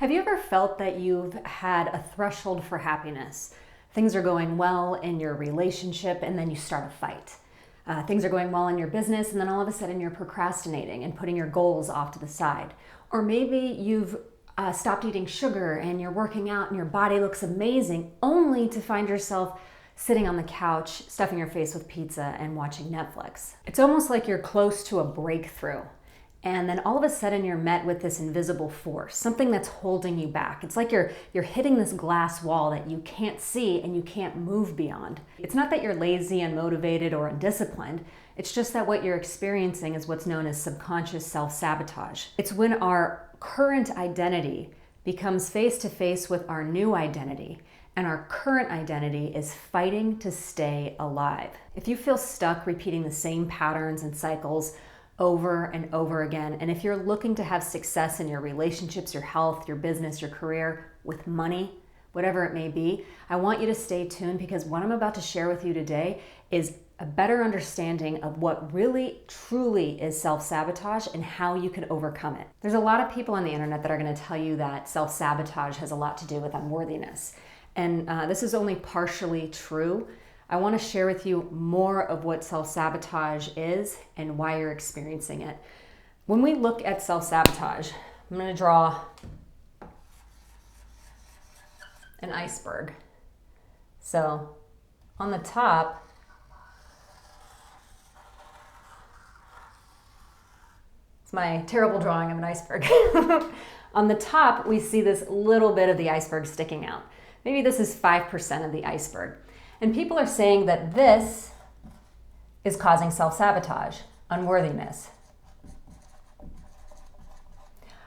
Have you ever felt that you've had a threshold for happiness? Things are going well in your relationship and then you start a fight. Things are going well in your business and then all of a sudden you're procrastinating and putting your goals off to the side. Or maybe you've stopped eating sugar and you're working out and your body looks amazing, only to find yourself sitting on the couch, stuffing your face with pizza and watching Netflix. It's almost like you're close to a breakthrough. And then all of a sudden you're met with this invisible force, something that's holding you back. It's like you're hitting this glass wall that you can't see and you can't move beyond. It's not that you're lazy, unmotivated, or undisciplined. It's just that what you're experiencing is what's known as subconscious self-sabotage. It's when our current identity becomes face-to-face with our new identity, and our current identity is fighting to stay alive. If you feel stuck repeating the same patterns and cycles over and over again, and if you're looking to have success in your relationships, your health, your business, your career, with money, whatever it may be, I want you to stay tuned, because what I'm about to share with you today is a better understanding of what really truly is self-sabotage and how you can overcome it. There's a lot of people on the internet that are going to tell you that self-sabotage has a lot to do with unworthiness, and this is only partially true. I want to share with you more of what self-sabotage is and why you're experiencing it. When we look at self-sabotage, I'm going to draw an iceberg. So on the top, it's my terrible drawing of an iceberg. On the top, we see this little bit of the iceberg sticking out. Maybe this is 5% of the iceberg. And people are saying that this is causing self-sabotage, unworthiness.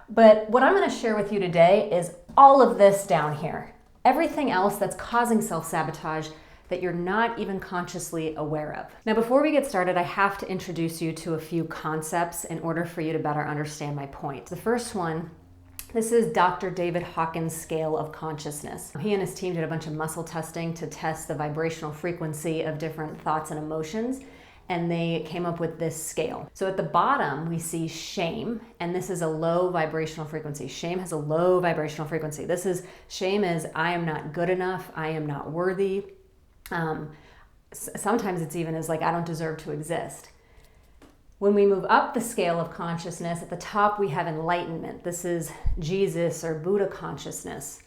But what I'm going to share with you today is all of this down here. Everything else that's causing self-sabotage that you're not even consciously aware of. Now, before we get started, I have to introduce you to a few concepts in order for you to better understand my point. The first one, this is Dr. David Hawkins' scale of consciousness. He and his team did a bunch of muscle testing to test the vibrational frequency of different thoughts and emotions, and they came up with this scale. So at the bottom, we see shame, and this is a low vibrational frequency. Shame has a low vibrational frequency. Shame is, I am not good enough, I am not worthy. Sometimes it's even as like, I don't deserve to exist. When we move up the scale of consciousness, at the top we have enlightenment. This is Jesus or Buddha consciousness.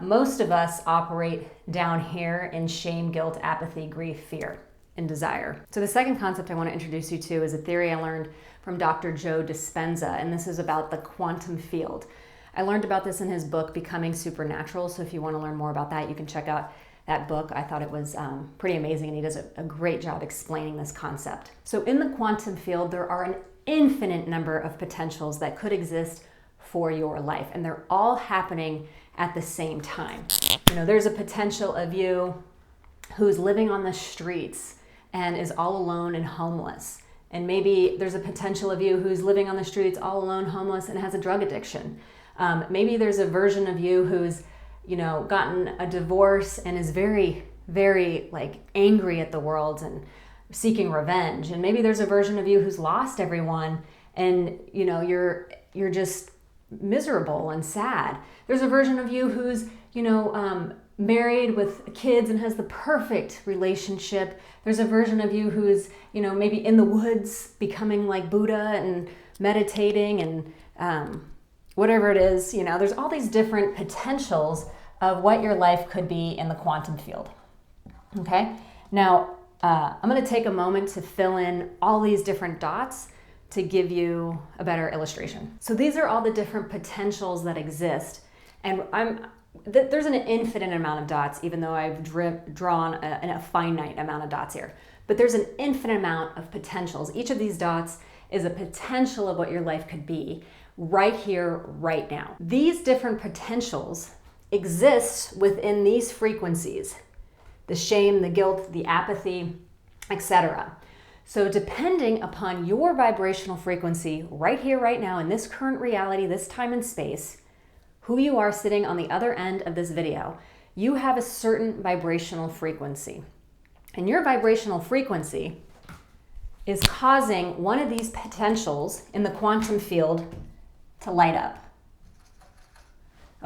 Most of us operate down here in shame, guilt, apathy, grief, fear, and desire. So the second concept I want to introduce you to is a theory I learned from Dr. Joe Dispenza, and this is about the quantum field. I learned about this in his book, Becoming Supernatural, so if you want to learn more about that, you can check out that book. I thought it was pretty amazing, and he does a great job explaining this concept. So in the quantum field, there are an infinite number of potentials that could exist for your life, and they're all happening at the same time. There's a potential of you who's living on the streets and is all alone and homeless. And maybe there's a potential of you who's living on the streets all alone, homeless, and has a drug addiction. Maybe there's a version of you who's gotten a divorce and is very, very angry at the world and seeking revenge. And maybe there's a version of you who's lost everyone and you're just miserable and sad. There's a version of you who's married with kids and has the perfect relationship. There's a version of you who's maybe in the woods becoming like Buddha and meditating and whatever it is. There's all these different potentials of what your life could be in the quantum field. Okay? Now, I'm going to take a moment to fill in all these different dots to give you a better illustration. So these are all the different potentials that exist, and there's an infinite amount of dots, even though I've drawn a finite amount of dots here. But there's an infinite amount of potentials. Each of these dots is a potential of what your life could be right here, right now. These different potentials exist within these frequencies: the shame, the guilt, the apathy, etc. So depending upon your vibrational frequency right here, right now, in this current reality, this time and space, who you are sitting on the other end of this video, you have a certain vibrational frequency. And your vibrational frequency is causing one of these potentials in the quantum field to light up.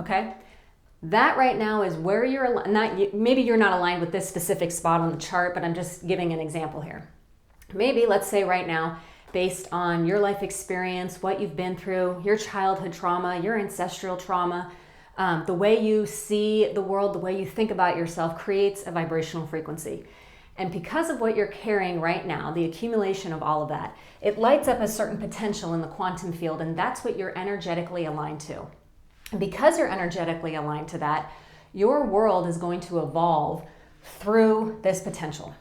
okay? That right now is where you're maybe you're not aligned with this specific spot on the chart, but I'm just giving an example here. Maybe, let's say right now, based on your life experience, what you've been through, your childhood trauma, your ancestral trauma, the way you see the world, the way you think about yourself creates a vibrational frequency. And because of what you're carrying right now, the accumulation of all of that, it lights up a certain potential in the quantum field, and that's what you're energetically aligned to. And because you're energetically aligned to that, your world is going to evolve through this potential,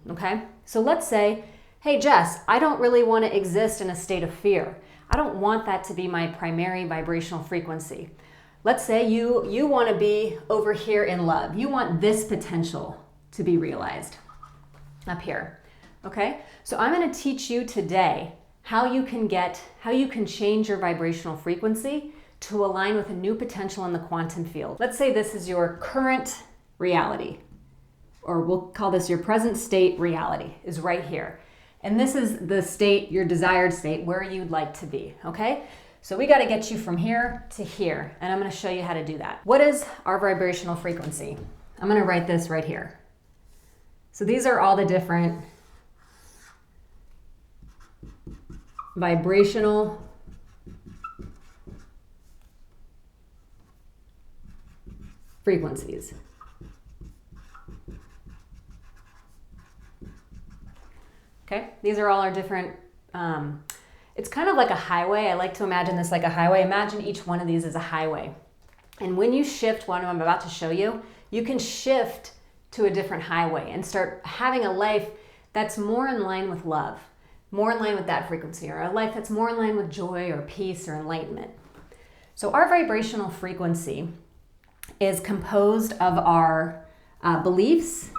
okay? So let's say, hey Jess, I don't really want to exist in a state of fear. I don't want that to be my primary vibrational frequency. Let's say you want to be over here in love. You want this potential to be realized up here, okay? So I'm going to teach you today how you can change your vibrational frequency to align with a new potential in the quantum field. Let's say this is your current reality, or we'll call this your present state reality, is right here. And this is the state, your desired state, where you'd like to be, okay? So we got to get you from here to here, and I'm going to show you how to do that. What is our vibrational frequency? I'm going to write this right here. So these are all the different vibrational frequencies. Okay, these are all our different, it's kind of like a highway. I like to imagine this like a highway. Imagine each one of these as a highway. And when you shift one I'm about to show you, you can shift to a different highway and start having a life that's more in line with love, more in line with that frequency, or a life that's more in line with joy or peace or enlightenment. So our vibrational frequency is composed of our beliefs,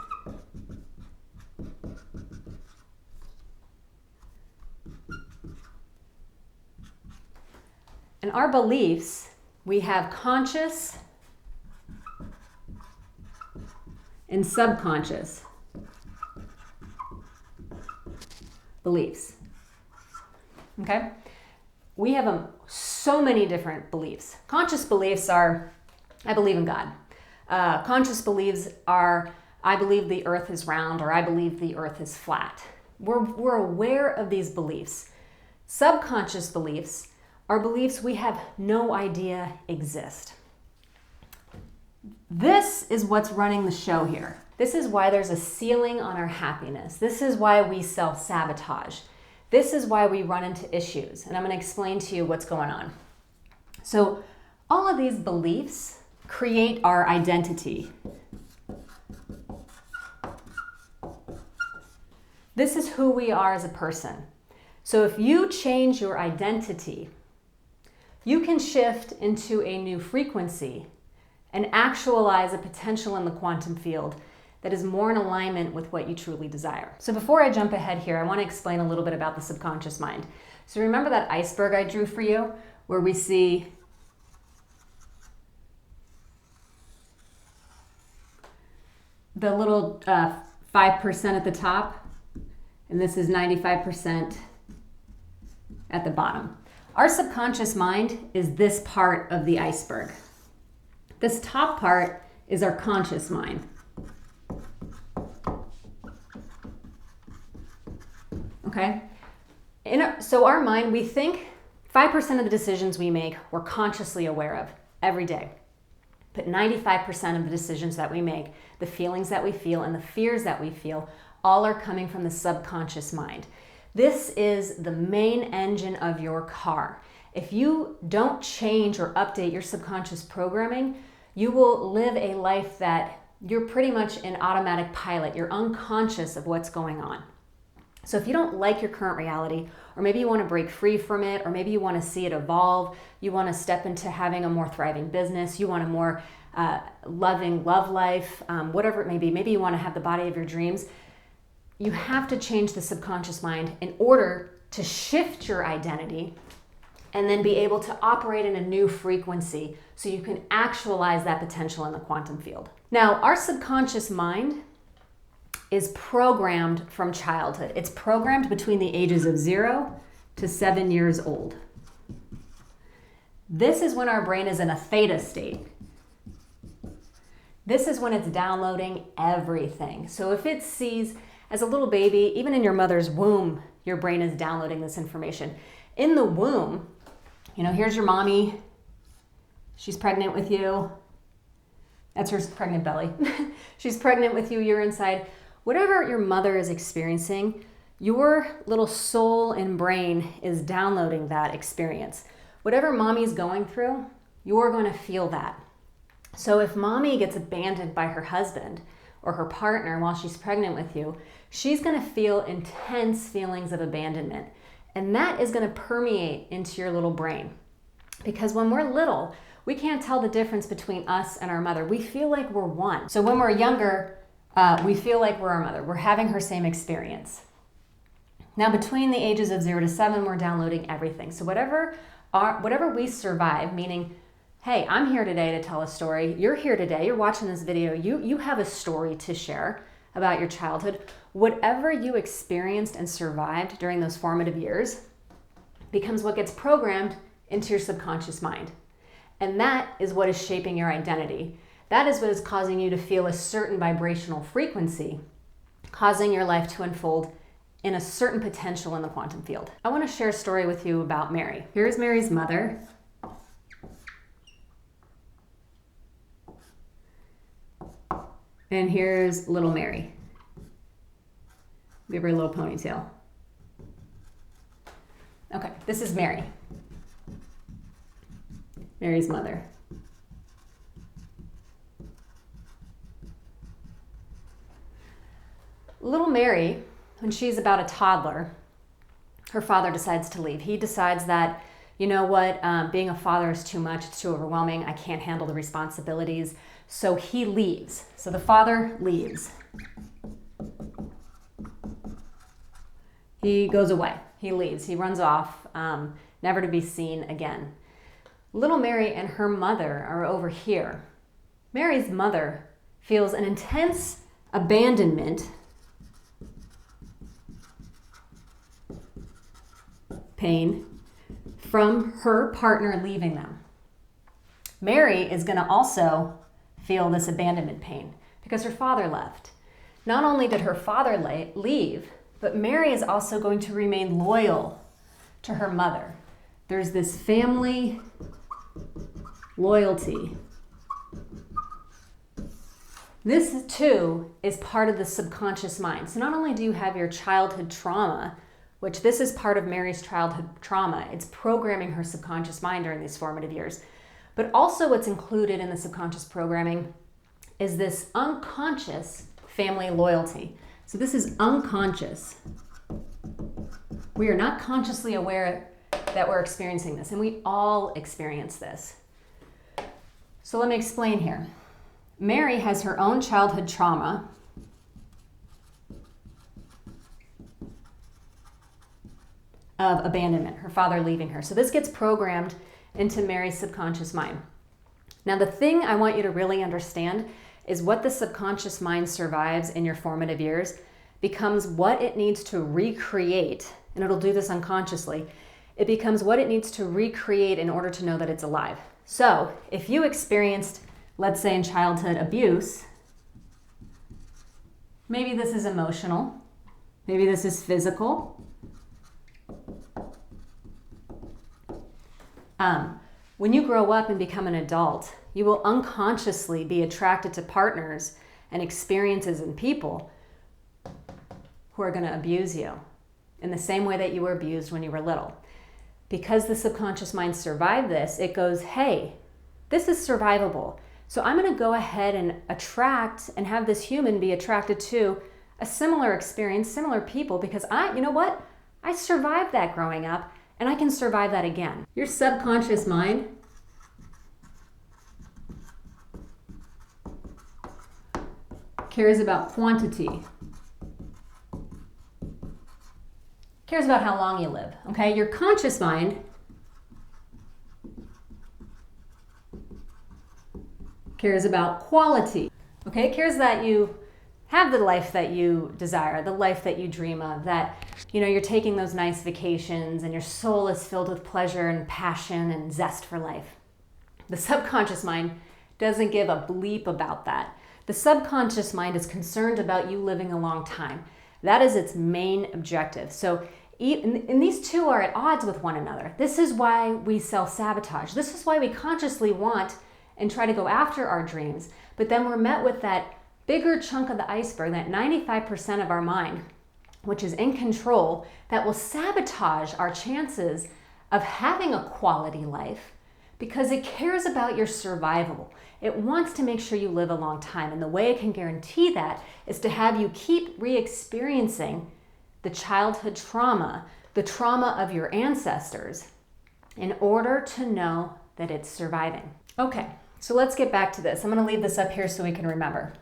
and our beliefs, we have conscious and subconscious beliefs, okay? We have so many different beliefs. Conscious beliefs are, I believe in God. Conscious beliefs are, I believe the earth is round, or I believe the earth is flat. We're aware of these beliefs. Subconscious beliefs are beliefs we have no idea exist. This is what's running the show here. This is why there's a ceiling on our happiness. This is why we self-sabotage. This is why we run into issues. And I'm going to explain to you what's going on. So all of these beliefs create our identity. This is who we are as a person. So if you change your identity, you can shift into a new frequency and actualize a potential in the quantum field that is more in alignment with what you truly desire. So before I jump ahead here, I want to explain a little bit about the subconscious mind. So remember that iceberg I drew for you, where we see the little 5% at the top, and this is 95% at the bottom. Our subconscious mind is this part of the iceberg. This top part is our conscious mind. Okay? So our mind, we think 5% of the decisions we make, we're consciously aware of every day. But 95% of the decisions that we make, the feelings that we feel, and the fears that we feel, all are coming from the subconscious mind. This is the main engine of your car. If you don't change or update your subconscious programming, you will live a life that you're pretty much in automatic pilot. You're unconscious of what's going on. So if you don't like your current reality, or maybe you want to break free from it, or maybe you want to see it evolve, you want to step into having a more thriving business, you want a more loving love life, whatever it may be, maybe you want to have the body of your dreams, you have to change the subconscious mind in order to shift your identity and then be able to operate in a new frequency so you can actualize that potential in the quantum field. Now, our subconscious mind is programmed from childhood. It's programmed between the ages of 0 to 7 years old. This is when our brain is in a theta state. This is when it's downloading everything. So if it sees, as a little baby, even in your mother's womb, your brain is downloading this information. In the womb, here's your mommy. She's pregnant with you. That's her pregnant belly. She's pregnant with you, you're inside. Whatever your mother is experiencing, your little soul and brain is downloading that experience. Whatever mommy's going through, you're going to feel that. So if mommy gets abandoned by her husband or her partner while she's pregnant with you, she's going to feel intense feelings of abandonment. And that is going to permeate into your little brain. Because when we're little, we can't tell the difference between us and our mother. We feel like we're one. So when we're younger, we feel like we're our mother. We're having her same experience. Now, between the ages of 0 to 7, we're downloading everything. So whatever we survive, meaning, hey, I'm here today to tell a story. You're here today. You're watching this video. You have a story to share about your childhood. Whatever you experienced and survived during those formative years becomes what gets programmed into your subconscious mind. And that is what is shaping your identity. That is what is causing you to feel a certain vibrational frequency, causing your life to unfold in a certain potential in the quantum field. I want to share a story with you about Mary. Here's Mary's mother. And here's little Mary. Give her a little ponytail. Okay, this is Mary. Mary's mother. Little Mary, when she's about a toddler, her father decides to leave. He decides that, being a father is too much, it's too overwhelming, I can't handle the responsibilities. So he leaves. So the father leaves. He goes away. He leaves. He runs off, never to be seen again. Little Mary and her mother are over here. Mary's mother feels an intense abandonment, pain, from her partner leaving them. Mary is going to also feel this abandonment pain because her father left. Not only did her father leave, but Mary is also going to remain loyal to her mother. There's this family loyalty. This too is part of the subconscious mind. So not only do you have your childhood trauma, which this is part of Mary's childhood trauma, it's programming her subconscious mind during these formative years, but also what's included in the subconscious programming is this unconscious family loyalty. So this is unconscious. We are not consciously aware that we're experiencing this, and we all experience this. So let me explain here. Mary has her own childhood trauma of abandonment, her father leaving her. So this gets programmed into Mary's subconscious mind. Now, the thing I want you to really understand is what the subconscious mind survives in your formative years becomes what it needs to recreate, and it'll do this unconsciously. It becomes what it needs to recreate in order to know that it's alive. So if you experienced, let's say in childhood, abuse, maybe this is emotional, maybe this is physical. When you grow up and become an adult, you will unconsciously be attracted to partners and experiences and people who are going to abuse you in the same way that you were abused when you were little. Because the subconscious mind survived this, it goes, hey, this is survivable. So I'm going to go ahead and attract and have this human be attracted to a similar experience, similar people, because I survived that growing up and I can survive that again. Your subconscious mind cares about quantity, cares about how long you live, okay? Your conscious mind cares about quality, okay? It cares that you have the life that you desire, the life that you dream of, that, you're taking those nice vacations and your soul is filled with pleasure and passion and zest for life. The subconscious mind doesn't give a bleep about that. The subconscious mind is concerned about you living a long time. That is its main objective. So and these two are at odds with one another. This is why we self-sabotage. This is why we consciously want and try to go after our dreams. But then we're met with that bigger chunk of the iceberg, that 95% of our mind, which is in control, that will sabotage our chances of having a quality life because it cares about your survival. It wants to make sure you live a long time. And the way it can guarantee that is to have you keep re-experiencing the childhood trauma, the trauma of your ancestors, in order to know that it's surviving. Okay, so let's get back to this. I'm going to leave this up here so we can remember.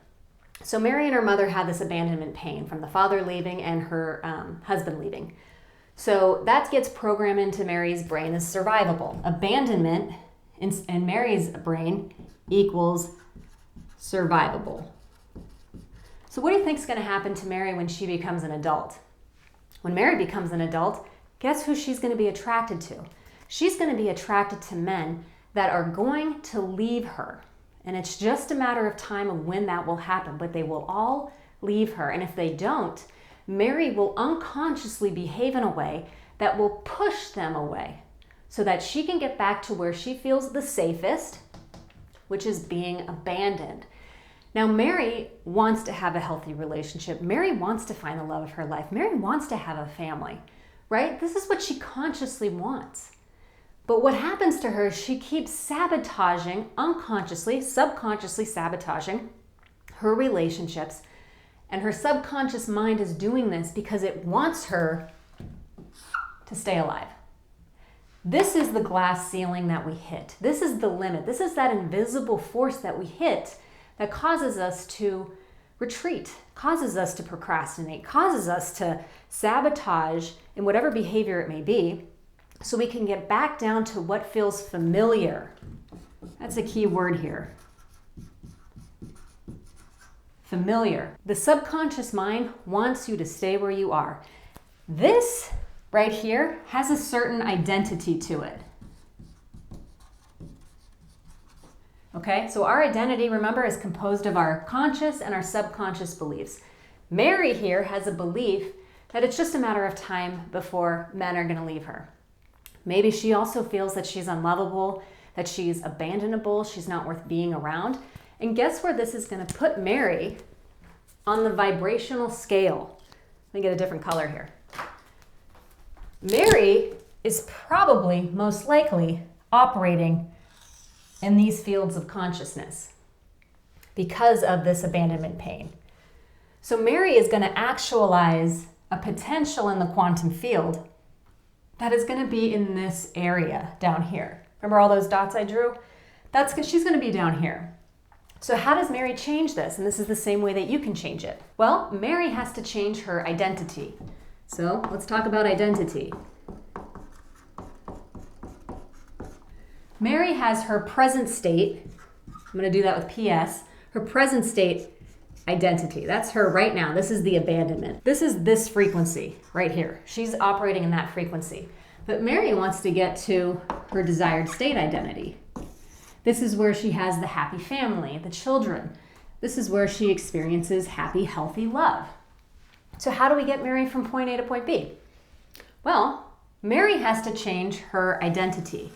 So Mary and her mother had this abandonment pain from the father leaving and her husband leaving. So that gets programmed into Mary's brain as survivable. Abandonment in Mary's brain equals survivable. So what do you think is going to happen to Mary when she becomes an adult? When Mary becomes an adult, guess who she's going to be attracted to? She's going to be attracted to men that are going to leave her. And it's just a matter of time of when that will happen, but they will all leave her. And if they don't, Mary will unconsciously behave in a way that will push them away so that she can get back to where she feels the safest, which is being abandoned. Now, Mary wants to have a healthy relationship. Mary wants to find the love of her life. Mary wants to have a family, right? This is what she consciously wants. But what happens to her is she keeps sabotaging, unconsciously, subconsciously sabotaging her relationships. And her subconscious mind is doing this because it wants her to stay alive. This is the glass ceiling that we hit. This is the limit. This is that invisible force that we hit that causes us to retreat, causes us to procrastinate, causes us to sabotage in whatever behavior it may be, so we can get back down to what feels familiar. That's a key word here. Familiar. The subconscious mind wants you to stay where you are. This right here has a certain identity to it. Okay, so our identity, remember, is composed of our conscious and our subconscious beliefs. Mary here has a belief that it's just a matter of time before men are going to leave her. Maybe she also feels that she's unlovable, that she's abandonable, she's not worth being around. And guess where this is going to put Mary on the vibrational scale? Let me get a different color here. Mary is probably most likely operating in these fields of consciousness because of this abandonment pain. So Mary is going to actualize a potential in the quantum field that is going to be in this area down here. Remember all those dots I drew? She's going to be down here. So how does Mary change this? And this is the same way that you can change it. Well, Mary has to change her identity. So let's talk about identity. Mary has her present state, I'm going to do that with PS, her present state identity. That's her right now. This is the abandonment. This is this frequency right here. She's operating in that frequency. But Mary wants to get to her desired state identity. This is where she has the happy family, the children. This is where she experiences happy, healthy love. So how do we get Mary from point A to point B? Well, Mary has to change her identity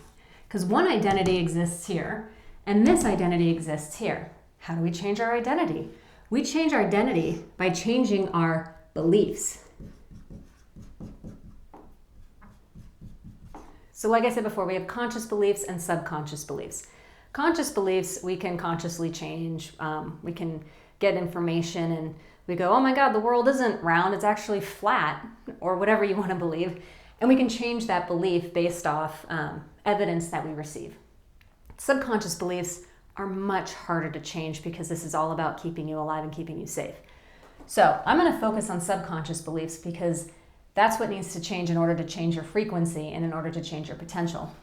because one identity exists here and this identity exists here. How do we change our identity? We change our identity by changing our beliefs. So like I said before, we have conscious beliefs and subconscious beliefs. Conscious beliefs we can consciously change. We can get information and we go, oh my God, the world isn't round, it's actually flat, or whatever you want to believe. And we can change that belief based off evidence that we receive. Subconscious beliefs are much harder to change because this is all about keeping you alive and keeping you safe. So I'm going to focus on subconscious beliefs because that's what needs to change in order to change your frequency and in order to change your potential.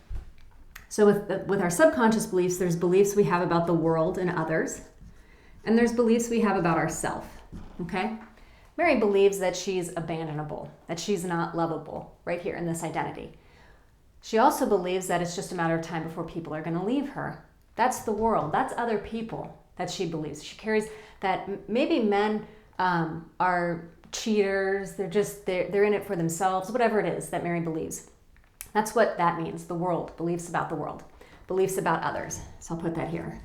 So with our subconscious beliefs, there's beliefs we have about the world and others, and there's beliefs we have about ourselves. Okay? Mary believes that she's abandonable, that she's not lovable, right here in this identity. She also believes that it's just a matter of time before people are going to leave her. That's the world. That's other people. that she believes. She carries that maybe men are cheaters, they're in it for themselves, whatever it is that Mary believes. That's what that means, the world, beliefs about the world, beliefs about others. So I'll put that here.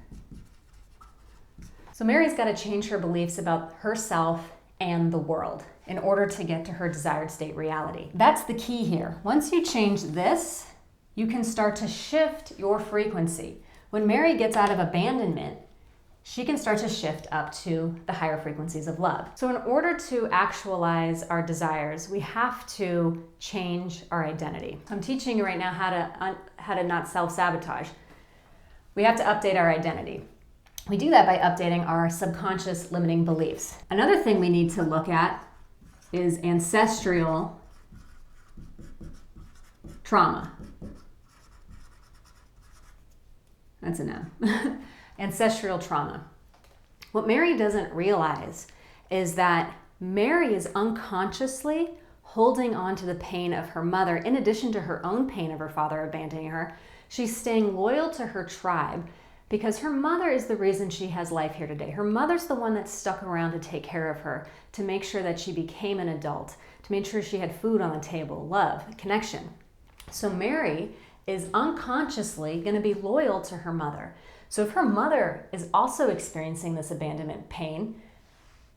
So Mary's got to change her beliefs about herself and the world in order to get to her desired state reality. That's the key here. Once you change this, you can start to shift your frequency. When Mary gets out of abandonment, she can start to shift up to the higher frequencies of love. So in order to actualize our desires, we have to change our identity. I'm teaching you right now how to not self-sabotage. We have to update our identity. We do that by updating our subconscious limiting beliefs. Another thing we need to look at is ancestral trauma. That's an M. Ancestral trauma. What Mary doesn't realize is that Mary is unconsciously holding on to the pain of her mother. In addition to her own pain of her father abandoning her, she's staying loyal to her tribe because her mother is the reason she has life here today. Her mother's the one that stuck around to take care of her, to make sure that she became an adult, to make sure she had food on the table, love, connection. So Mary is unconsciously going to be loyal to her mother. So if her mother is also experiencing this abandonment pain,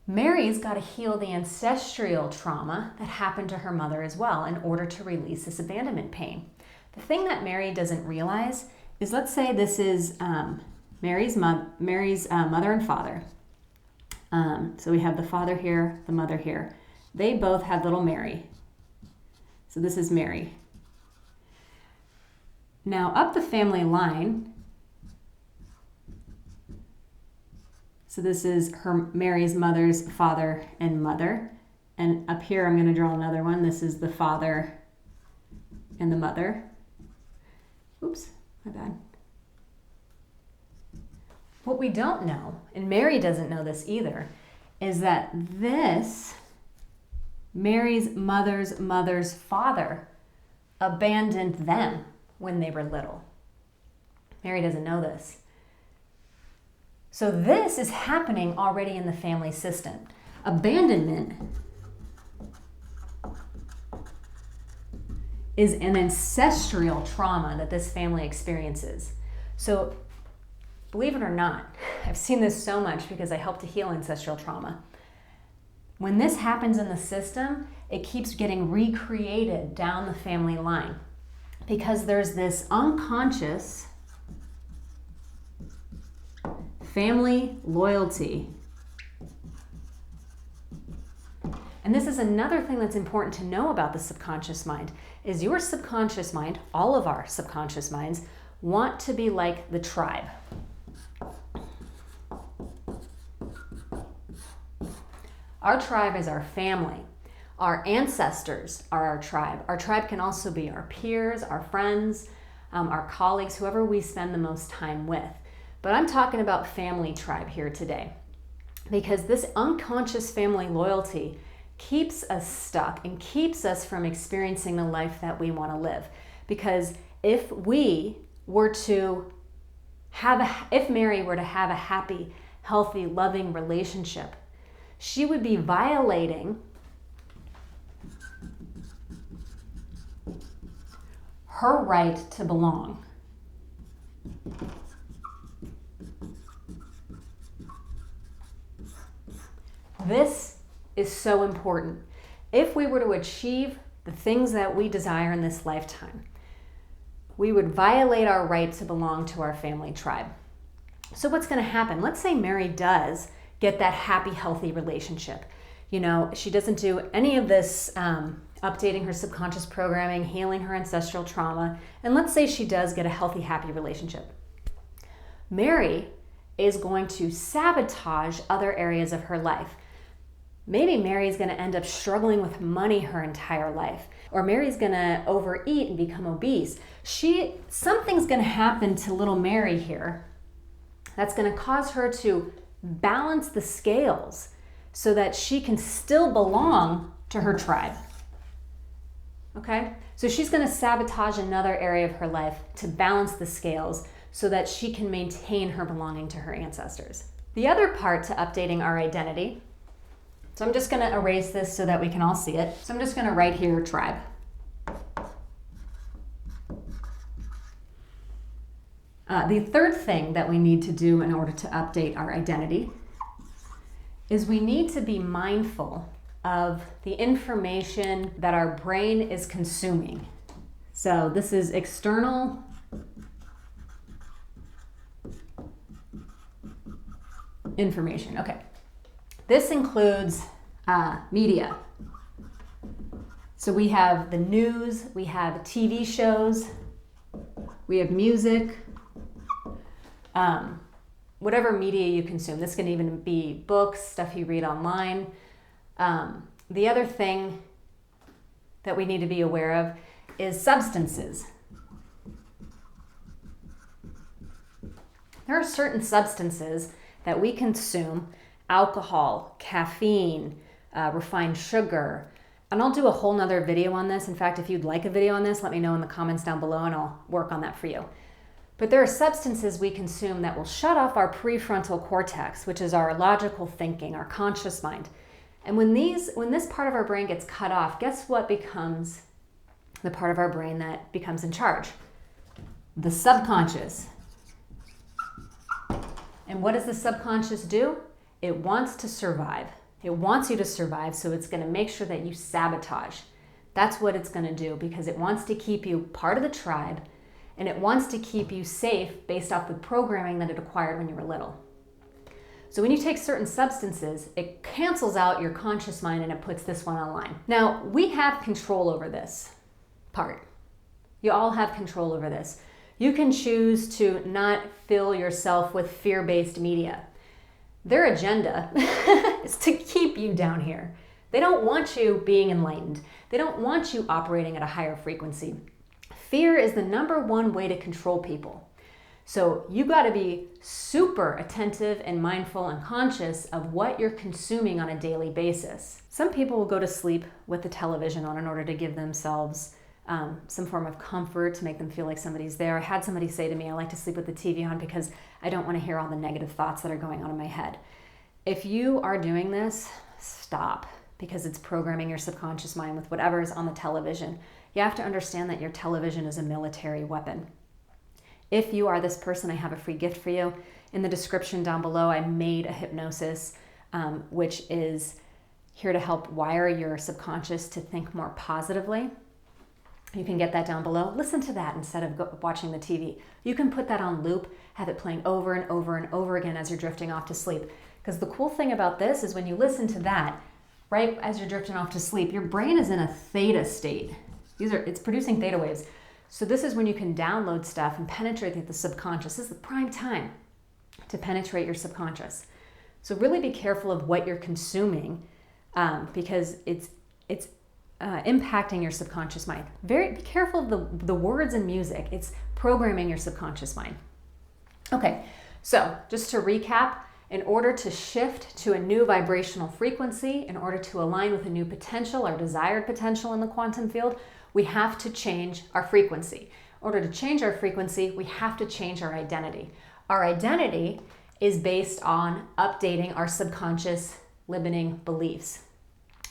Mary's got to heal the ancestral trauma that happened to her mother as well in order to release this abandonment pain. The thing that Mary doesn't realize is, let's say this is Mary's mother and father. So we have the father here, the mother here. They both had little Mary. So this is Mary. Now up the family line, so this is Mary's mother's father and mother. And up here I'm going to draw another one. This is the father and the mother. Oops, my bad. What we don't know, and Mary doesn't know this either, is that this, Mary's mother's father, abandoned them when they were little. Mary doesn't know this. So this is happening already in the family system. Abandonment is an ancestral trauma that this family experiences. So believe it or not, I've seen this so much because I help to heal ancestral trauma. When this happens in the system, it keeps getting recreated down the family line because there's this unconscious family loyalty. And this is another thing that's important to know about the subconscious mind, is your subconscious mind, all of our subconscious minds, want to be like the tribe. Our tribe is our family. Our ancestors are our tribe. Our tribe can also be our peers, our friends, our colleagues, whoever we spend the most time with. But I'm talking about family tribe here today because this unconscious family loyalty keeps us stuck and keeps us from experiencing the life that we want to live. Because if Mary were to have a happy, healthy, loving relationship, she would be violating her right to belong. This is so important. If we were to achieve the things that we desire in this lifetime, we would violate our right to belong to our family tribe. So what's going to happen? Let's say Mary does get that happy, healthy relationship. You know, she doesn't do any of this updating her subconscious programming, healing her ancestral trauma, and let's say she does get a healthy, happy relationship. Mary is going to sabotage other areas of her life. Maybe Mary's going to end up struggling with money her entire life, or Mary's going to overeat and become obese. Something's going to happen to little Mary here that's going to cause her to balance the scales so that she can still belong to her tribe. Okay? So she's going to sabotage another area of her life to balance the scales so that she can maintain her belonging to her ancestors. The other part to updating our identity, so I'm just going to erase this so that we can all see it. So I'm just going to write here tribe. The third thing that we need to do in order to update our identity is we need to be mindful of the information that our brain is consuming. So this is external information. Okay. This includes media. So we have the news, we have TV shows, we have music, whatever media you consume. This can even be books, stuff you read online. The other thing that we need to be aware of is substances. There are certain substances that we consume, alcohol, caffeine, refined sugar, and I'll do a whole nother video on this. In fact, if you'd like a video on this, let me know in the comments down below and I'll work on that for you. But there are substances we consume that will shut off our prefrontal cortex, which is our logical thinking, our conscious mind. And when this part of our brain gets cut off, guess what becomes the part of our brain that becomes in charge? The subconscious. And what does the subconscious do? It wants to survive. It wants you to survive, so it's going to make sure that you sabotage. That's what it's going to do, because it wants to keep you part of the tribe, and it wants to keep you safe based off the programming that it acquired when you were little. So when you take certain substances, it cancels out your conscious mind and it puts this one online. Now, we have control over this part. You all have control over this. You can choose to not fill yourself with fear-based media. Their agenda is to keep you down here. They don't want you being enlightened. They don't want you operating at a higher frequency. Fear is the #1 way to control people. So you got to be super attentive and mindful and conscious of what you're consuming on a daily basis. Some people will go to sleep with the television on in order to give themselves some form of comfort, to make them feel like somebody's there. I had somebody say to me, I like to sleep with the TV on because I don't want to hear all the negative thoughts that are going on in my head. If you are doing this, stop, because it's programming your subconscious mind with whatever is on the television. You have to understand that your television is a military weapon. If you are this person, I have a free gift for you. In the description down below, I made a hypnosis, which is here to help wire your subconscious to think more positively. You can get that down below. Listen to that instead of watching the TV. You can put that on loop, have it playing over and over and over again as you're drifting off to sleep. Because the cool thing about this is when you listen to that, right as you're drifting off to sleep, your brain is in a theta state. It's producing theta waves. So this is when you can download stuff and penetrate the subconscious. This is the prime time to penetrate your subconscious. So really be careful of what you're consuming because it's impacting your subconscious mind. Be careful of the words and music. It's programming your subconscious mind. Okay, so just to recap, in order to shift to a new vibrational frequency, in order to align with a new potential, our desired potential in the quantum field, we have to change our frequency. In order to change our frequency, we have to change our identity. Our identity is based on updating our subconscious limiting beliefs.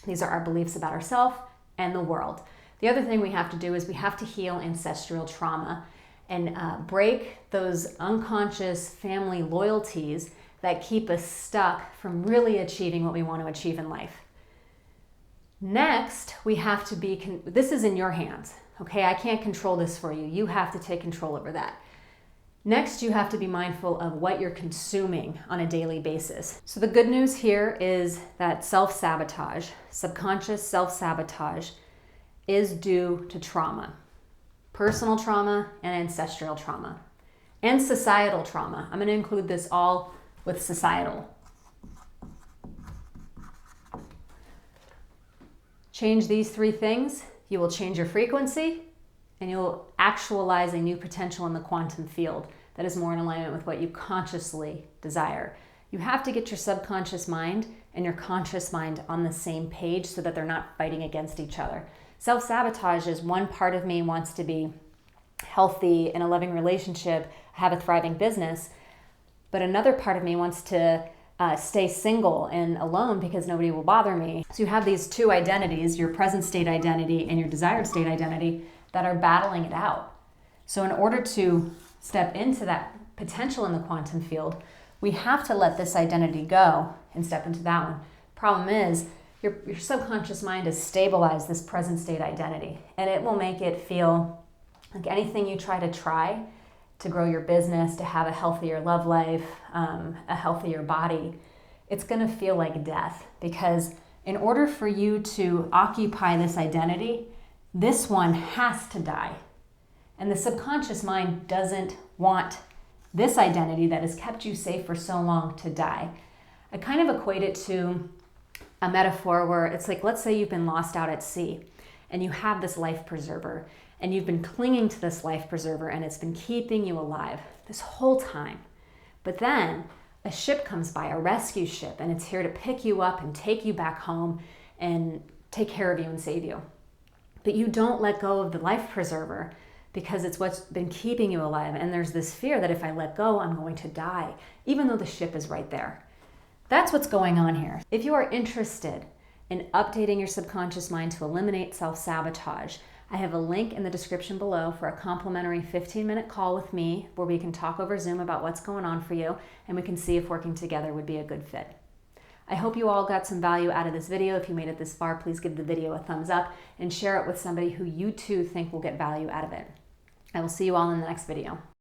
These are our beliefs about ourselves and the world. The other thing we have to do is we have to heal ancestral trauma and break those unconscious family loyalties that keep us stuck from really achieving what we want to achieve in life. Next, we have to be, this is in your hands, okay? I can't control this for you. You have to take control over that. Next, you have to be mindful of what you're consuming on a daily basis. So the good news here is that self-sabotage, subconscious self-sabotage, is due to trauma. Personal trauma and ancestral trauma. And societal trauma. I'm going to include this all with societal. Change these 3 things, you will change your frequency, and you'll actualize a new potential in the quantum field that is more in alignment with what you consciously desire. You have to get your subconscious mind and your conscious mind on the same page so that they're not fighting against each other. Self-sabotage is one part of me wants to be healthy, in a loving relationship, have a thriving business, but another part of me wants to stay single and alone because nobody will bother me. So you have these two identities, your present state identity and your desired state identity, that are battling it out. So in order to step into that potential in the quantum field, we have to let this identity go and step into that one. Problem is, your subconscious mind has stabilized this present state identity, and it will make it feel like anything you try to grow your business, to have a healthier love life, a healthier body, it's going to feel like death, because in order for you to occupy this identity, this one has to die. And the subconscious mind doesn't want this identity that has kept you safe for so long to die. I kind of equate it to a metaphor where it's like, let's say you've been lost out at sea and you have this life preserver and you've been clinging to this life preserver and it's been keeping you alive this whole time. But then a ship comes by, a rescue ship, and it's here to pick you up and take you back home and take care of you and save you. But you don't let go of the life preserver because it's what's been keeping you alive. And there's this fear that if I let go, I'm going to die, even though the ship is right there. That's what's going on here. If you are interested in updating your subconscious mind to eliminate self-sabotage, I have a link in the description below for a complimentary 15-minute call with me where we can talk over Zoom about what's going on for you, and we can see if working together would be a good fit. I hope you all got some value out of this video. If you made it this far, please give the video a thumbs up and share it with somebody who you too think will get value out of it. I will see you all in the next video.